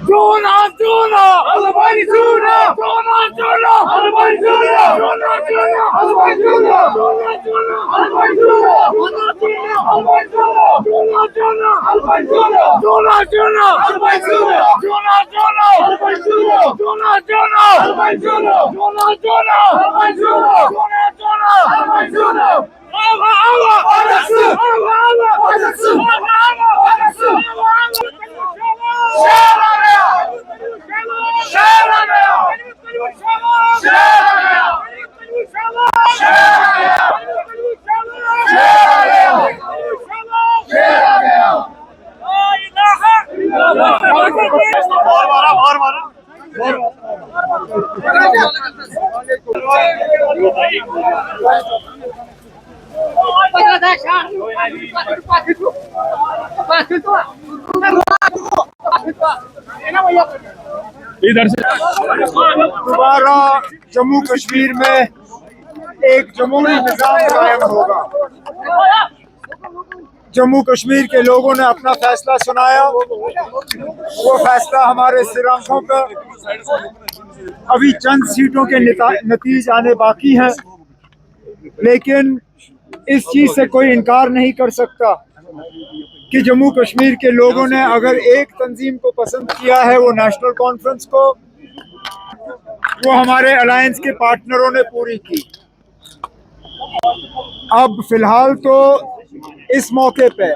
Juna, Juna, Albani Juna, Juna, Juna, Albani Juna, Juna, Juna, Albani Juna, Juna, Juna, Albani Juna, Juna, Juna, Albani Juna, Juna, Juna, Albani Juna, Juna, Juna, Albani Juna, Juna, Juna, Albani Juna, Juna, Juna, Albani Juna, Juna, Juna, Albani Juna, Juna, Juna, Albani Juna. Allah, Allah, Allah, Allah, Allah, Allah, इधर से दोबारा जम्मू कश्मीर में एक जमहूरी निज़ाम कायम होगा। जम्मू कश्मीर के लोगों ने अपना फैसला सुनाया। वो फैसला हमारे सिर आंखों पर अभी चंद सीटों के नतीजे आने बाकी हैं, लेकिन इस चीज़ से कोई इनकार नहीं कर सकता कि जम्मू कश्मीर के लोगों ने अगर एक तंजीम को पसंद किया है वो नेशनल कॉन्फ्रेंस को, वो हमारे अलायंस के पार्टनरों ने पूरी की। अब फिलहाल तो इस मौके पे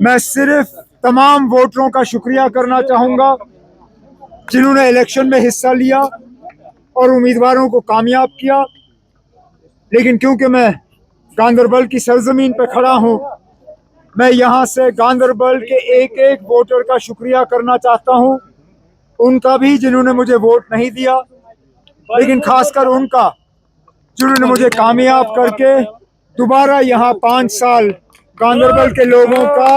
मैं सिर्फ तमाम वोटरों का शुक्रिया करना चाहूँगा जिन्होंने इलेक्शन में हिस्सा लिया और उम्मीदवारों को कामयाब किया। लेकिन क्योंकि मैं गांदरबल की सरजमीन पर खड़ा हूँ, मैं यहाँ से गांदरबल के एक एक वोटर का शुक्रिया करना चाहता हूँ, उनका भी जिन्होंने मुझे वोट नहीं दिया, लेकिन खासकर उनका जिन्होंने मुझे कामयाब करके दोबारा यहाँ 5 साल गांदरबल के लोगों का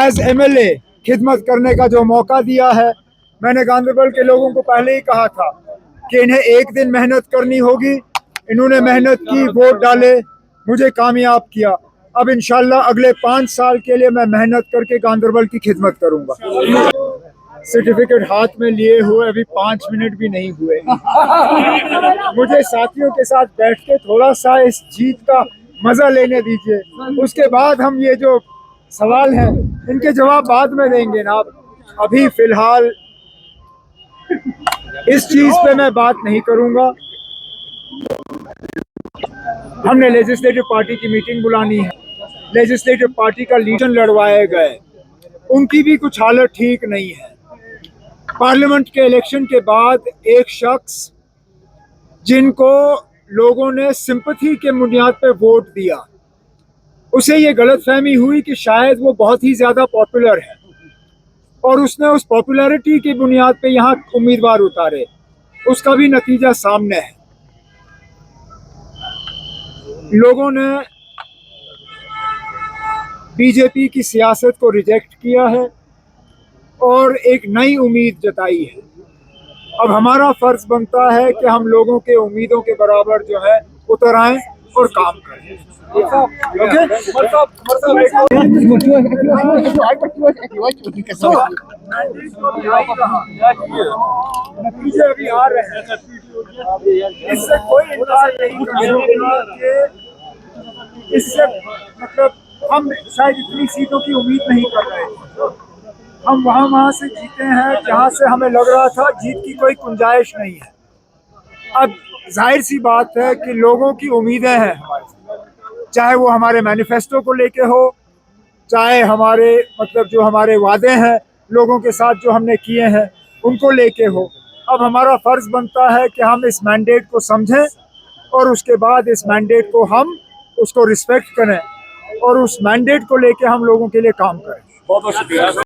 एज एमएलए खिदमत करने का जो मौका दिया है। मैंने गांदरबल के लोगों को पहले ही कहा था कि इन्हें एक दिन मेहनत करनी होगी। इन्होंने मेहनत की, वोट डाले, मुझे कामयाब किया। अब इंशाल्लाह अगले 5 साल के लिए मैं मेहनत करके गांदरबल की खिदमत करूंगा। सर्टिफिकेट हाथ में लिए हुए अभी 5 मिनट भी नहीं हुए। मुझे साथियों के साथ बैठ के थोड़ा सा इस जीत का मजा लेने दीजिए, उसके बाद हम ये जो सवाल हैं इनके जवाब बाद में देंगे ना। अभी फिलहाल इस चीज पे मैं बात नहीं करूंगा। हमने लेजिस्लेटिव पार्टी की मीटिंग बुलानी है, लेजिस्लेटिव पार्टी का लीडर लड़वाए गए, उनकी भी कुछ हालत ठीक नहीं है। पार्लियामेंट के इलेक्शन के बाद एक शख्स जिनको लोगों ने सिंपैथी के बुनियाद पर वोट दिया, उसे ये गलतफहमी हुई कि शायद वो बहुत ही ज़्यादा पॉपुलर है और उसने उस पॉपुलैरिटी की बुनियाद पे यहाँ उम्मीदवार उतारे। उसका भी नतीजा सामने है। लोगों ने बीजेपी की सियासत को रिजेक्ट किया है और एक नई उम्मीद जताई है। अब हमारा फर्ज बनता है कि हम लोगों के उम्मीदों के बराबर जो है उतर आएं और काम करें। नतीजे अभी आ रहे हैं, इससे कोई इनकार नहीं कि इससे मतलब हम शायद इतनी सीटों की उम्मीद नहीं कर रहे थे। हम वहाँ से जीते हैं जहाँ से हमें लग रहा था जीत की कोई गुंजाइश नहीं है। अब जाहिर सी बात है कि लोगों की उम्मीदें हैं हमारे, चाहे वो हमारे मैनिफेस्टो को लेके हो, चाहे हमारे मतलब जो हमारे वादे हैं लोगों के साथ जो हमने किए हैं उनको लेके हो। अब हमारा फ़र्ज़ बनता है कि हम इस मैंडेट को समझें और उसके बाद इस मैंडेट को हम उसको रिस्पेक्ट करें और उस मैंडेट को लेके हम लोगों के लिए काम करें। बहुत बहुत शुक्रिया।